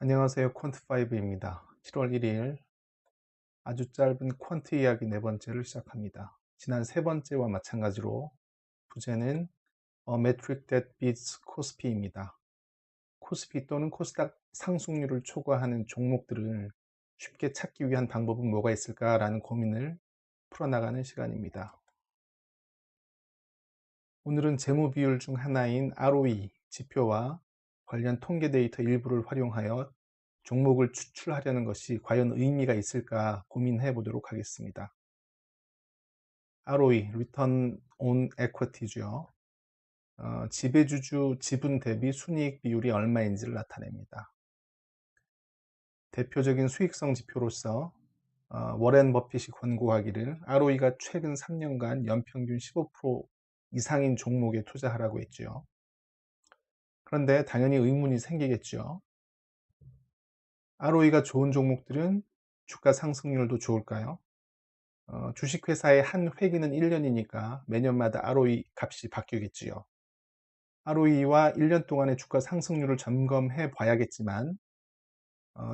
안녕하세요. 퀀트5입니다. 7월 1일 아주 짧은 퀀트 이야기 네 번째를 시작합니다. 지난 세 번째와 마찬가지로 부제는 A Metric That Beats 코스피입니다. 코스피 또는 코스닥 상승률을 초과하는 종목들을 쉽게 찾기 위한 방법은 뭐가 있을까라는 고민을 풀어나가는 시간입니다. 오늘은 재무 비율 중 하나인 ROE 지표와 관련 통계 데이터 일부를 활용하여 종목을 추출하려는 것이 과연 의미가 있을까 고민해 보도록 하겠습니다. ROE, Return on Equity죠. 지배주주 지분 대비 순이익 비율이 얼마인지를 나타냅니다. 대표적인 수익성 지표로서 워렌 버핏이 권고하기를 ROE가 최근 3년간 연평균 15% 이상인 종목에 투자하라고 했죠. 그런데 당연히 의문이 생기겠죠. ROE가 좋은 종목들은 주가 상승률도 좋을까요? 주식회사의 한 회기는 1년이니까 매년마다 ROE 값이 바뀌겠지요. ROE와 1년 동안의 주가 상승률을 점검해 봐야겠지만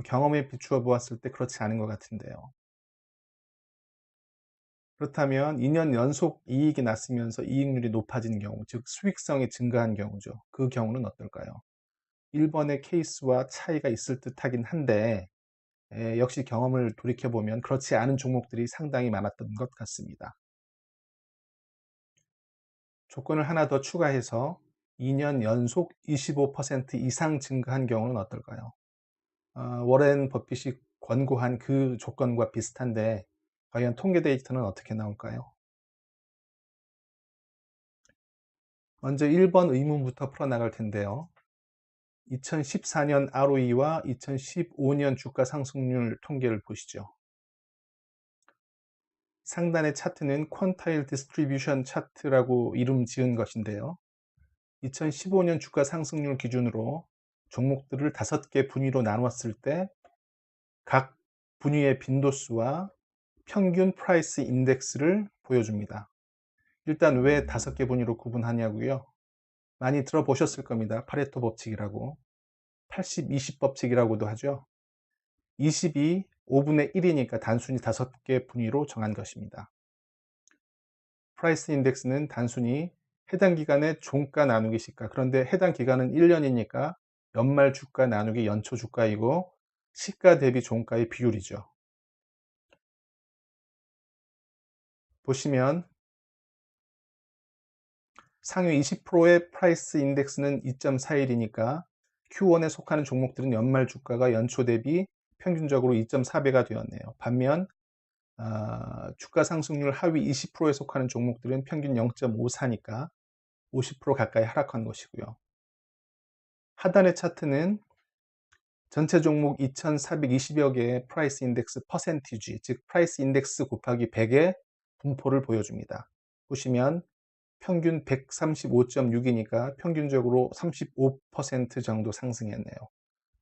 경험에 비추어 보았을 때 그렇지 않은 것 같은데요. 그렇다면 2년 연속 이익이 났으면서 이익률이 높아진 경우, 즉 수익성이 증가한 경우죠. 그 경우는 어떨까요? 1번의 케이스와 차이가 있을 듯 하긴 한데 역시 경험을 돌이켜보면 그렇지 않은 종목들이 상당히 많았던 것 같습니다. 조건을 하나 더 추가해서 2년 연속 25% 이상 증가한 경우는 어떨까요? 워렌 버핏이 권고한 그 조건과 비슷한데 과연 통계 데이터는 어떻게 나올까요? 먼저 1번 의문부터 풀어나갈 텐데요. 2014년 ROE와 2015년 주가 상승률 통계를 보시죠. 상단의 차트는 퀀타일 디스트리뷰션 차트라고 이름 지은 것인데요. 2015년 주가 상승률 기준으로 종목들을 5개 분위로 나누었을 때 각 분위의 빈도수와 평균 프라이스 인덱스를 보여줍니다. 일단 왜 5개 분위로 구분하냐고요? 많이 들어보셨을 겁니다. 파레토 법칙이라고. 80-20 법칙이라고도 하죠. 20이 5분의 1이니까 단순히 5개 분위로 정한 것입니다. 프라이스 인덱스는 단순히 해당 기간의 종가 나누기 시가, 그런데 해당 기간은 1년이니까 연말 주가 나누기 연초 주가이고 시가 대비 종가의 비율이죠. 보시면 상위 20%의 프라이스 인덱스는 2.41이니까 Q1에 속하는 종목들은 연말 주가가 연초 대비 평균적으로 2.4배가 되었네요. 반면 주가 상승률 하위 20%에 속하는 종목들은 평균 0.54니까 50% 가까이 하락한 것이고요. 하단의 차트는 전체 종목 2,420여 개의 프라이스 인덱스 퍼센티지, 즉 프라이스 인덱스 곱하기 100의 분포를 보여줍니다. 보시면 평균 135.6이니까 평균적으로 35% 정도 상승했네요.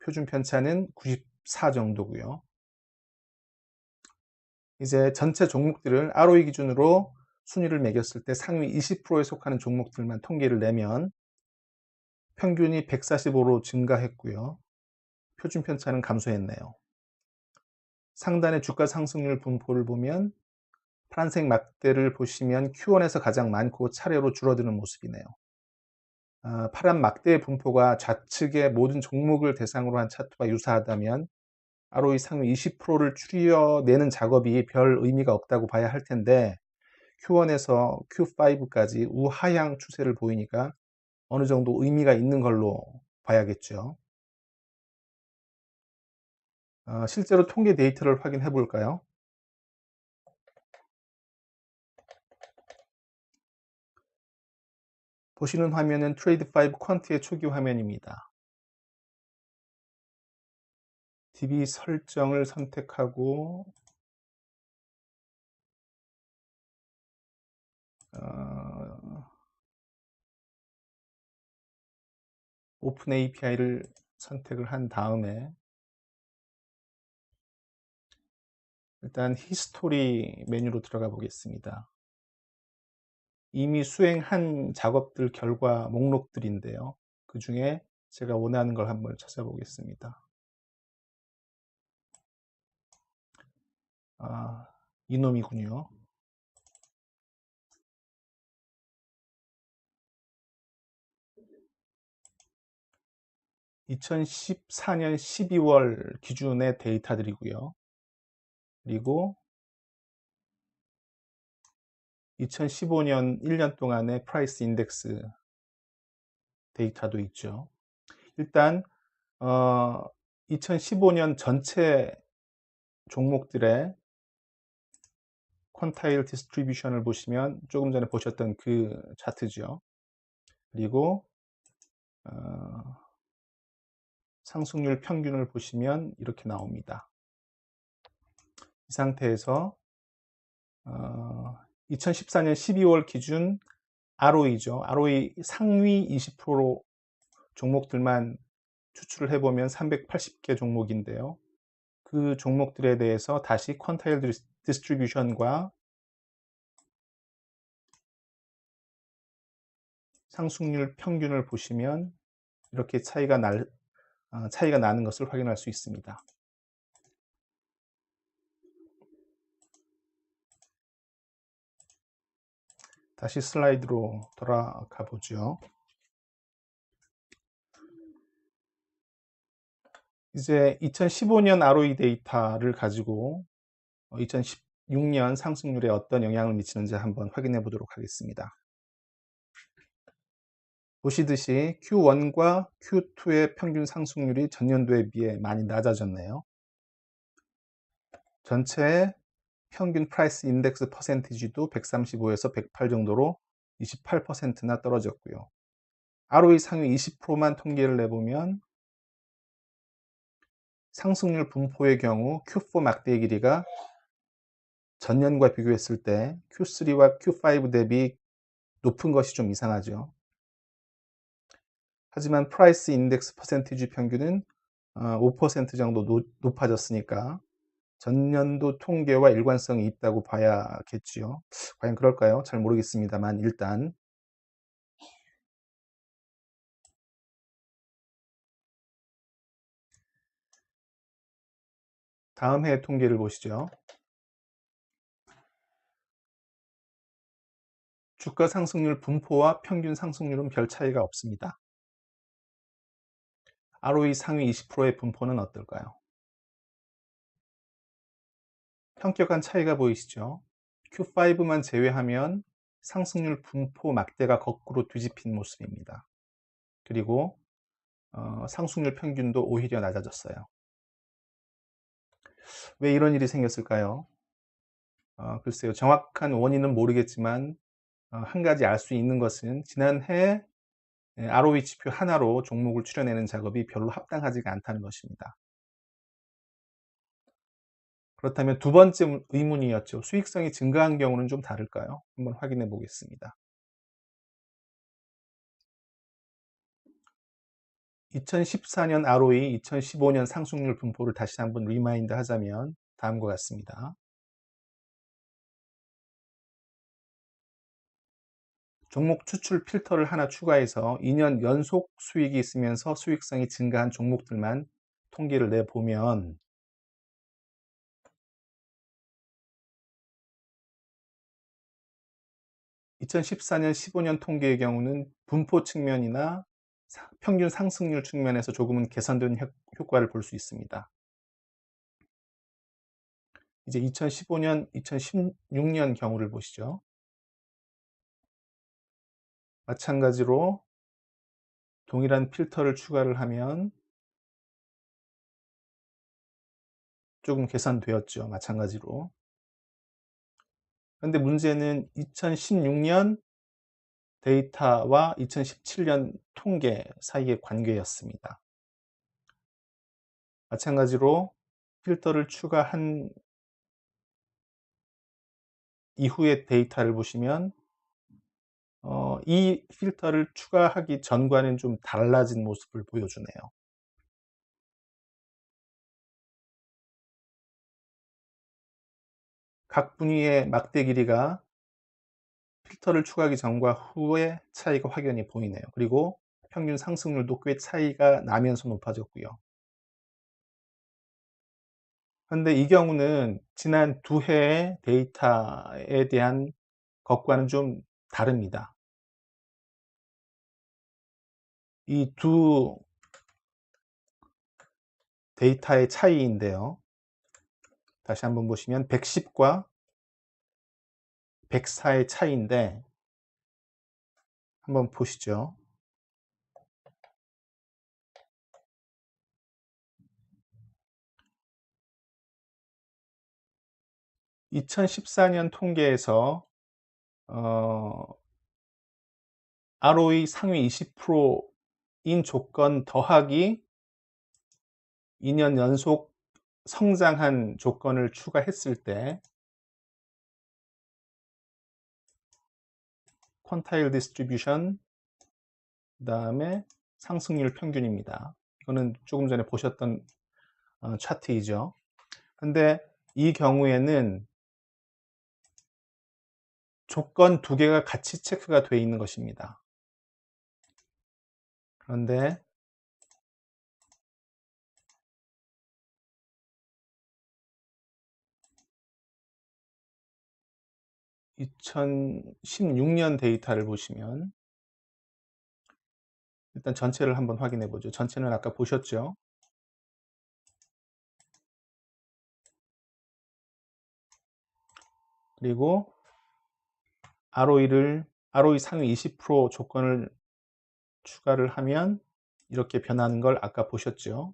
표준 편차는 94 정도고요. 이제 전체 종목들을 ROE 기준으로 순위를 매겼을 때 상위 20%에 속하는 종목들만 통계를 내면 평균이 145로 증가했고요. 표준 편차는 감소했네요. 상단의 주가 상승률 분포를 보면 파란색 막대를 보시면 Q1에서 가장 많고 차례로 줄어드는 모습이네요. 파란 막대의 분포가 좌측의 모든 종목을 대상으로 한 차트와 유사하다면 ROE 상위 20%를 추려내는 작업이 별 의미가 없다고 봐야 할 텐데 Q1에서 Q5까지 우하향 추세를 보이니까 어느 정도 의미가 있는 걸로 봐야겠죠. 실제로 통계 데이터를 확인해 볼까요? 보시는 화면은 트레이드5 퀀트의 초기 화면입니다. DB 설정을 선택하고 오픈 API를 선택을 한 다음에 일단 히스토리 메뉴로 들어가 보겠습니다. 이미 수행한 작업들 결과 목록들인데요. 그 중에 제가 원하는 걸 한번 찾아보겠습니다. 이놈이군요. (2014년 12월) 기준의 데이터들이고요. 그리고 2015년 1년 동안의 프라이스 인덱스 데이터도 있죠. 일단 2015년 전체 종목들의 퀀타일 디스트리뷰션을 보시면 조금 전에 보셨던 그 차트죠. 그리고 상승률 평균을 보시면 이렇게 나옵니다. 이 상태에서 2014년 12월 기준 ROE죠. ROE 상위 20% 종목들만 추출을 해보면 380개 종목인데요. 그 종목들에 대해서 다시 퀀타일 디스트리뷰션과 상승률 평균을 보시면 이렇게 차이가 나는 것을 확인할 수 있습니다. 다시 슬라이드로 돌아가 보죠. 이제 2015년 ROE 데이터를 가지고 2016년 상승률에 어떤 영향을 미치는지 한번 확인해 보도록 하겠습니다. 보시듯이 Q1과 Q2의 평균 상승률이 전년도에 비해 많이 낮아졌네요. 전체 평균 프라이스 인덱스 퍼센티지도 135에서 108 정도로 28%나 떨어졌고요. ROE 상위 20%만 통계를 내보면 상승률 분포의 경우 Q4 막대 길이가 전년과 비교했을 때 Q3와 Q5 대비 높은 것이 좀 이상하죠. 하지만 프라이스 인덱스 퍼센티지 평균은 5% 정도 높아졌으니까 전년도 통계와 일관성이 있다고 봐야겠지요. 과연 그럴까요? 잘 모르겠습니다만 일단 다음 해 통계를 보시죠. 주가 상승률 분포와 평균 상승률은 별 차이가 없습니다. ROE 상위 20%의 분포는 어떨까요? 현격한 차이가 보이시죠? Q5만 제외하면 상승률 분포 막대가 거꾸로 뒤집힌 모습입니다. 그리고 상승률 평균도 오히려 낮아졌어요. 왜 이런 일이 생겼을까요? 글쎄요. 정확한 원인은 모르겠지만 한 가지 알 수 있는 것은 지난해 ROE 지표 하나로 종목을 추려내는 작업이 별로 합당하지가 않다는 것입니다. 그렇다면 두 번째 의문이었죠. 수익성이 증가한 경우는 좀 다를까요? 한번 확인해 보겠습니다. 2014년 ROE, 2015년 상승률 분포를 다시 한번 리마인드 하자면 다음과 같습니다. 종목 추출 필터를 하나 추가해서 2년 연속 수익이 있으면서 수익성이 증가한 종목들만 통계를 내보면 2014년 15년 통계의 경우는 분포 측면이나 평균 상승률 측면에서 조금은 개선된 효과를 볼 수 있습니다. 이제 2015년, 2016년 경우를 보시죠. 마찬가지로 동일한 필터를 추가를 하면 조금 개선되었죠. 마찬가지로. 그런데 문제는 2016년 데이터와 2017년 통계 사이의 관계였습니다. 마찬가지로 필터를 추가한 이후의 데이터를 보시면 이 필터를 추가하기 전과는 좀 달라진 모습을 보여주네요. 각 분위의 막대 길이가 필터를 추가하기 전과 후의 차이가 확연히 보이네요. 그리고 평균 상승률도 꽤 차이가 나면서 높아졌고요. 그런데 이 경우는 지난 두 해의 데이터에 대한 것과는 좀 다릅니다. 이 두 데이터의 차이인데요. 다시 한번 보시면 110과 104의 차이인데 한번 보시죠. 2014년 통계에서 ROE 상위 20%인 조건 더하기 2년 연속 성장한 조건을 추가했을 때 퀀타일 디스트리뷰션 그다음에 상승률 평균입니다. 이거는 조금 전에 보셨던 차트이죠. 근데 이 경우에는 조건 두 개가 같이 체크가 되어 있는 것입니다. 그런데 2016년 데이터를 보시면 일단 전체를 한번 확인해 보죠. 전체는 아까 보셨죠. 그리고 ROE 상위 20% 조건을 추가를 하면 이렇게 변하는 걸 아까 보셨죠.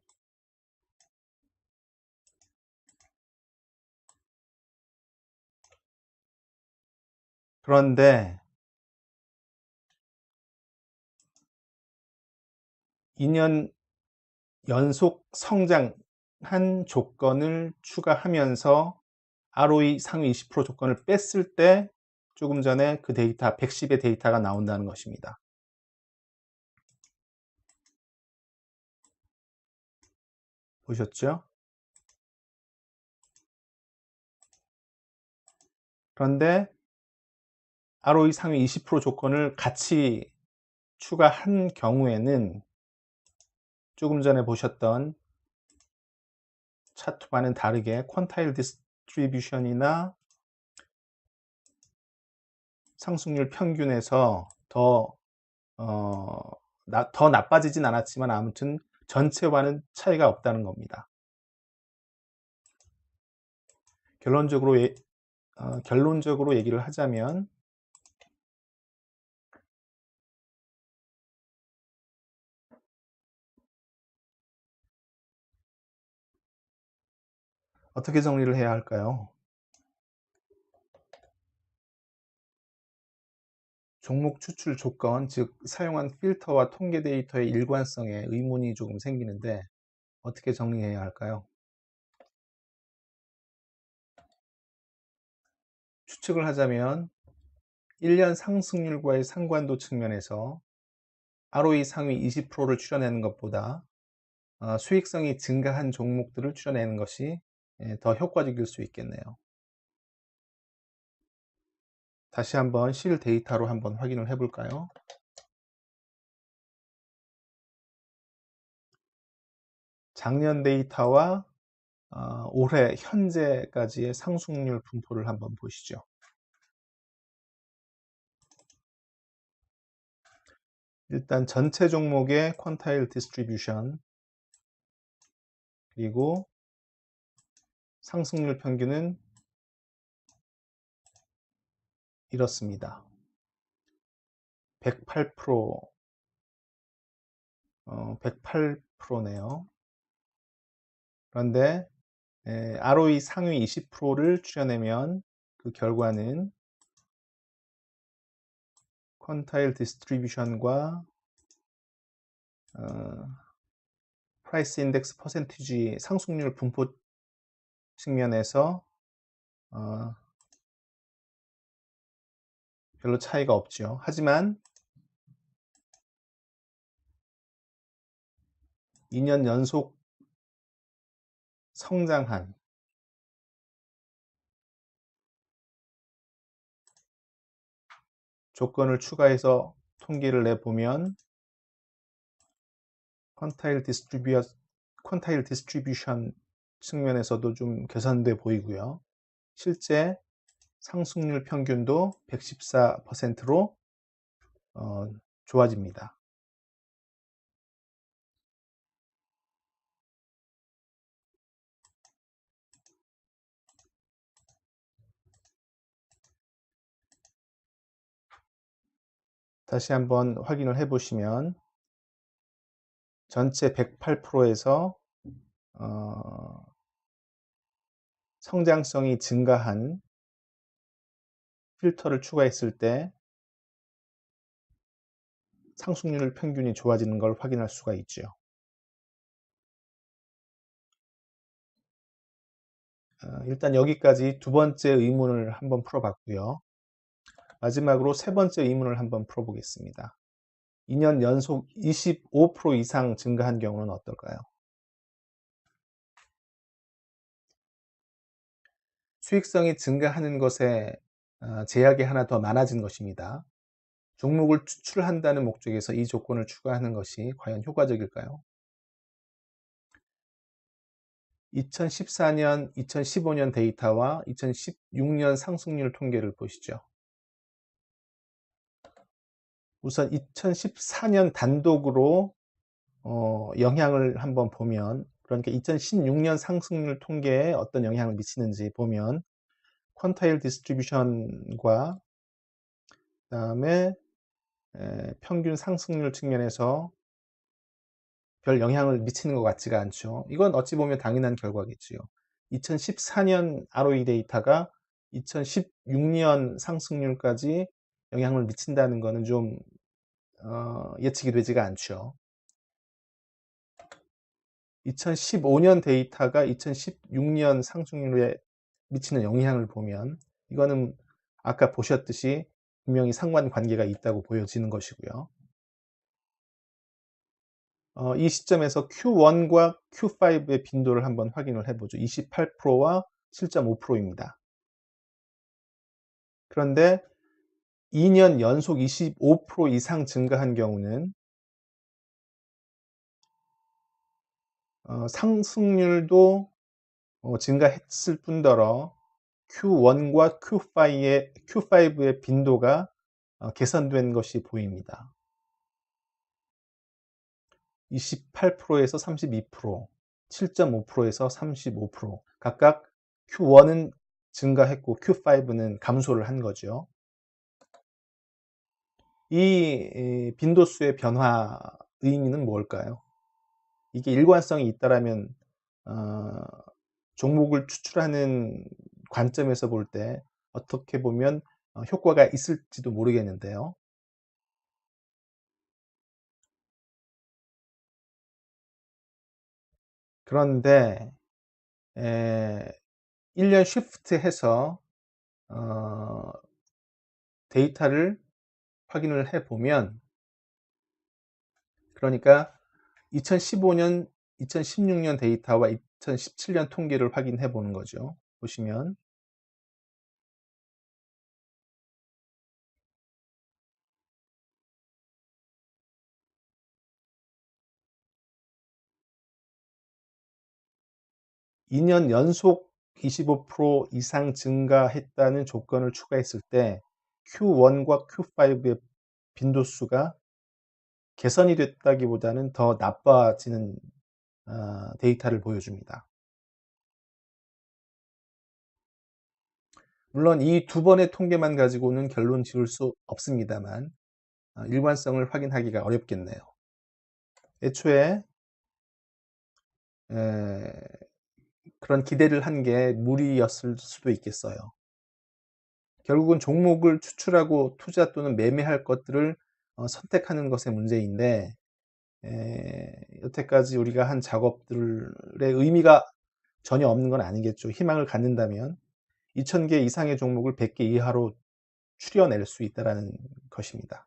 그런데 2년 연속 성장한 조건을 추가하면서 ROE 상위 20% 조건을 뺐을 때 조금 전에 그 데이터 110의 데이터가 나온다는 것입니다. 보셨죠? 그런데 ROE 상위 20% 조건을 같이 추가한 경우에는 조금 전에 보셨던 차트와는 다르게 퀀타일 디스트리뷰션이나 상승률 평균에서 더 나빠지진 않았지만 아무튼 전체와는 차이가 없다는 겁니다. 결론적으로 얘기를 하자면 어떻게 정리를 해야 할까요? 종목 추출 조건, 즉 사용한 필터와 통계 데이터의 일관성에 의문이 조금 생기는데 어떻게 정리해야 할까요? 추측을 하자면 1년 상승률과의 상관도 측면에서 ROE 상위 20%를 추려내는 것보다 수익성이 증가한 종목들을 추려내는 것이 더 효과적일 수 있겠네요. 다시 한번 실 데이터로 한번 확인을 해 볼까요? 작년 데이터와 올해 현재까지의 상승률 분포를 한번 보시죠. 일단 전체 종목의 퀀타일 디스트리뷰션 그리고 상승률 평균은 이렇습니다. 108%, 108%네요. 그런데 ROE 상위 20%를 추려내면 그 결과는 퀀타일 디스트리뷰션과 프라이스 인덱스 퍼센티지 상승률 분포 측면에서 별로 차이가 없죠. 하지만 2년 연속 성장한 조건을 추가해서 통계를 내보면 퀀타일 디스트리뷰션 측면에서도 좀 개선돼 보이고요. 실제 상승률 평균도 114%로 좋아집니다. 다시 한번 확인을 해 보시면 전체 108%에서 성장성이 증가한 필터를 추가했을 때 상승률 평균이 좋아지는 걸 확인할 수가 있죠. 일단 여기까지 두 번째 의문을 한번 풀어봤고요. 마지막으로 세 번째 의문을 한번 풀어보겠습니다. 2년 연속 25% 이상 증가한 경우는 어떨까요? 수익성이 증가하는 것에 제약이 하나 더 많아진 것입니다. 종목을 추출한다는 목적에서 이 조건을 추가하는 것이 과연 효과적일까요? 2014년, 2015년 데이터와 2016년 상승률 통계를 보시죠. 우선 2014년 단독으로 영향을 한번 보면, 그러니까 2016년 상승률 통계에 어떤 영향을 미치는지 보면 퀀타일 디스트리뷰션과 그다음에 평균 상승률 측면에서 별 영향을 미치는 것 같지가 않죠. 이건 어찌 보면 당연한 결과겠지요. 2014년 ROE 데이터가 2016년 상승률까지 영향을 미친다는 것은 좀 예측이 되지가 않죠. 2015년 데이터가 2016년 상승률에 미치는 영향을 보면 이거는 아까 보셨듯이 분명히 상관관계가 있다고 보여지는 것이고요. 이 시점에서 Q1과 Q5의 빈도를 한번 확인을 해보죠. 28%와 7.5%입니다. 그런데 2년 연속 25% 이상 증가한 경우는 상승률도 증가했을 뿐더러 Q1과 Q5의 빈도가 개선된 것이 보입니다. 28%에서 32%, 7.5%에서 35%. 각각 Q1은 증가했고 Q5는 감소를 한 거죠. 이 빈도수의 변화 의미는 뭘까요? 이게 일관성이 있다라면 종목을 추출하는 관점에서 볼 때 어떻게 보면 효과가 있을지도 모르겠는데요. 그런데 1년 쉬프트해서 데이터를 확인을 해보면, 그러니까 2015년, 2016년 데이터와 2017년 통계를 확인해 보는 거죠. 보시면 2년 연속 25% 이상 증가했다는 조건을 추가했을 때 Q1과 Q5의 빈도수가 개선이 됐다기보다는 더 나빠지는 데이터를 보여줍니다. 물론 이 두 번의 통계만 가지고는 결론 지을 수 없습니다만 일관성을 확인하기가 어렵겠네요. 애초에 그런 기대를 한 게 무리였을 수도 있겠어요. 결국은 종목을 추출하고 투자 또는 매매할 것들을 선택하는 것의 문제인데, 여태까지 우리가 한 작업들의 의미가 전혀 없는 건 아니겠죠. 희망을 갖는다면 2,000개 이상의 종목을 100개 이하로 추려낼 수 있다는 것입니다.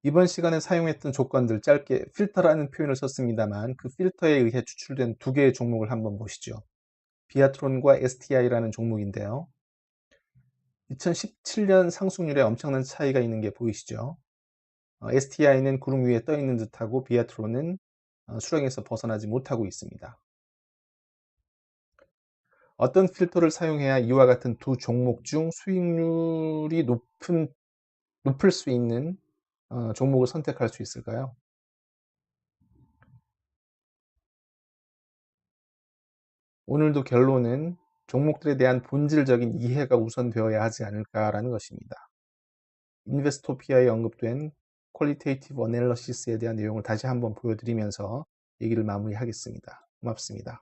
이번 시간에 사용했던 조건들, 짧게 필터라는 표현을 썼습니다만 그 필터에 의해 추출된 두 개의 종목을 한번 보시죠. 비아트론과 STI라는 종목인데요. 2017년 상승률에 엄청난 차이가 있는 게 보이시죠. STI는 구름 위에 떠 있는 듯하고 비아트론은 수렁에서 벗어나지 못하고 있습니다. 어떤 필터를 사용해야 이와 같은 두 종목 중 수익률이 높을 수 있는 종목을 선택할 수 있을까요? 오늘도 결론은 종목들에 대한 본질적인 이해가 우선되어야 하지 않을까라는 것입니다. 인베스토피아에 언급된 퀄리테이티브 어널리시스에 대한 내용을 다시 한번 보여드리면서 얘기를 마무리하겠습니다. 고맙습니다.